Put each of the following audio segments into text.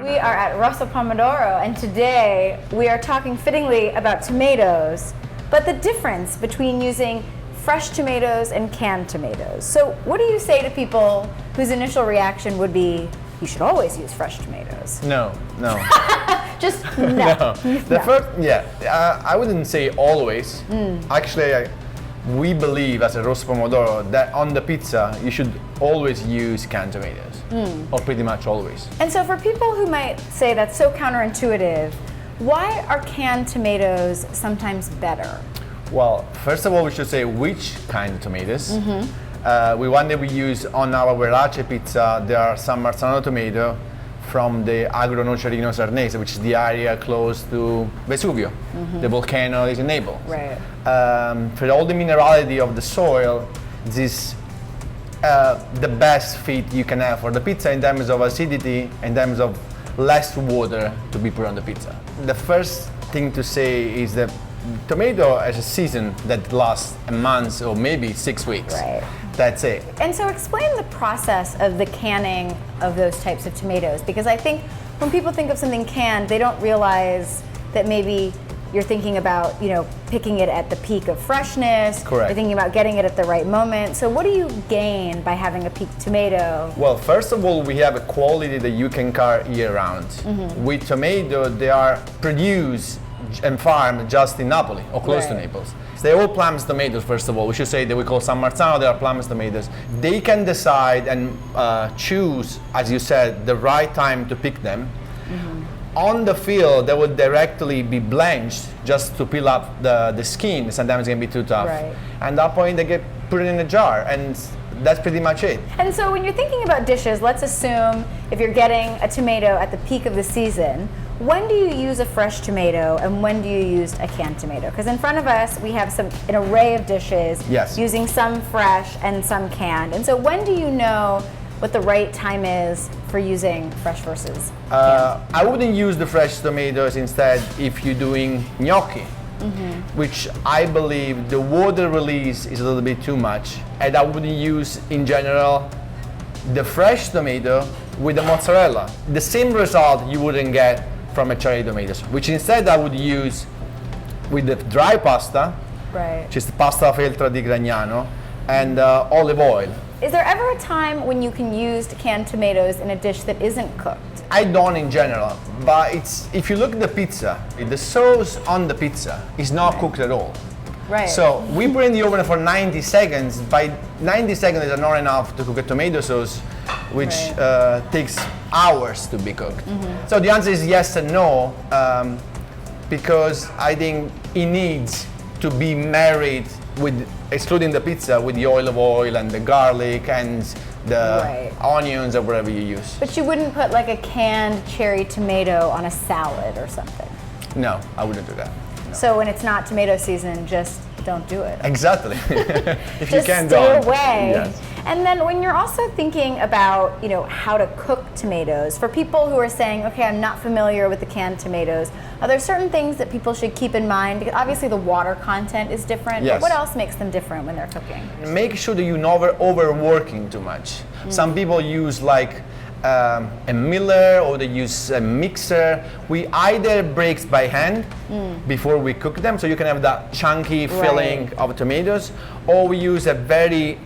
We are at Rossopomodoro, and today we are talking fittingly about tomatoes, but the difference between using fresh tomatoes and canned tomatoes. So what do you say to people whose initial reaction would be, you should always use fresh tomatoes? No. Just no. I wouldn't say always. Actually, we believe as a Rossopomodoro that on the pizza you should always use canned tomatoes, or pretty much always. And so for people who might say that's so counterintuitive, why are canned tomatoes sometimes better? Well, first of all, we should say which kind of tomatoes. One that we use on our verace pizza, there are San Marzano tomato from the Agro Nocerino Sarnese, which is the area close to Vesuvio. The volcano is in Naples. Right. For all the minerality of the soil, this is the best fit you can have for the pizza in terms of acidity, in terms of less water to be put on the pizza. The first thing to say is that tomato has a season that lasts a month or maybe 6 weeks. Right. That's it. And so explain the process of the canning of those types of tomatoes, because I think when people think of something canned, they don't realize that maybe you're thinking about, picking it at the peak of freshness. Correct. You're thinking about getting it at the right moment. So what do you gain by having a peak tomato? Well, first of all, we have a quality that you can carry year round. With tomato, they are produced and farmed just in Napoli or close to Naples. So they're all plums tomatoes, first of all. We should say that we call San Marzano, they are plums tomatoes. They can decide and choose, as you said, the right time to pick them. On the field, they would directly be blanched just to peel up the skin. Sometimes it can be too tough. Right. And at that point, they get put in a jar, and that's pretty much it. And so when you're thinking about dishes, let's assume if you're getting a tomato at the peak of the season, when do you use a fresh tomato and when do you use a canned tomato? Because in front of us, we have an array of dishes, using some fresh and some canned. And so when do you know what the right time is for using fresh versus canned? I wouldn't use the fresh tomatoes instead if you're doing gnocchi, which I believe the water release is a little bit too much. And I wouldn't use, in general, the fresh tomato with the mozzarella. The same result you wouldn't get from a cherry tomatoes, which instead I would use with the dry pasta, which is the pasta feltra di Gragnano, and olive oil. Is there ever a time when you can use canned tomatoes in a dish that isn't cooked? I don't in general, but if you look at the pizza, the sauce on the pizza is not cooked at all. Right. So we put in the oven for 90 seconds. By 90 seconds is not enough to cook a tomato sauce, which takes hours to be cooked. So the answer is yes and no, because I think it needs to be married with, excluding the pizza, with the olive oil and the garlic and the onions or whatever you use. But you wouldn't put like a canned cherry tomato on a salad or something? No, I wouldn't do that. No. So when it's not tomato season, just don't do it. Exactly. If you can, stay don't. away. Yes. And then when you're also thinking about, how to cook tomatoes, for people who are saying, okay, I'm not familiar with the canned tomatoes, are there certain things that people should keep in mind? Because obviously the water content is different, but what else makes them different when they're cooking? Make sure that you're not overworking too much. Some people use like a miller, or they use a mixer. We either break by hand before we cook them, so you can have that chunky filling of tomatoes, or we use a very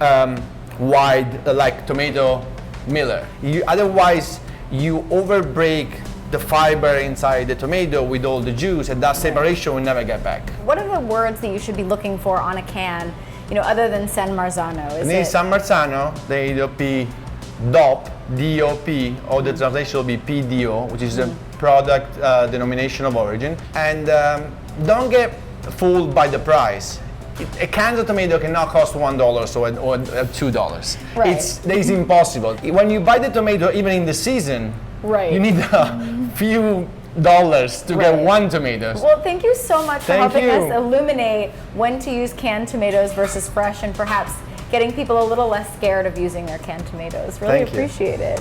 wide like tomato miller. Otherwise you overbreak the fiber inside the tomato with all the juice, and that separation will never get back. What are the words that you should be looking for on a can, other than San Marzano? San Marzano, the DOP, DOP, or the translation will be PDO, which is the product denomination of origin. And don't get fooled by the price. A can of tomato cannot cost $1 or $2. It's impossible. When you buy the tomato, even in the season, you need a few dollars to get one tomato. Well, thank you so much for helping us illuminate when to use canned tomatoes versus fresh, and perhaps getting people a little less scared of using their canned tomatoes. Really appreciate it.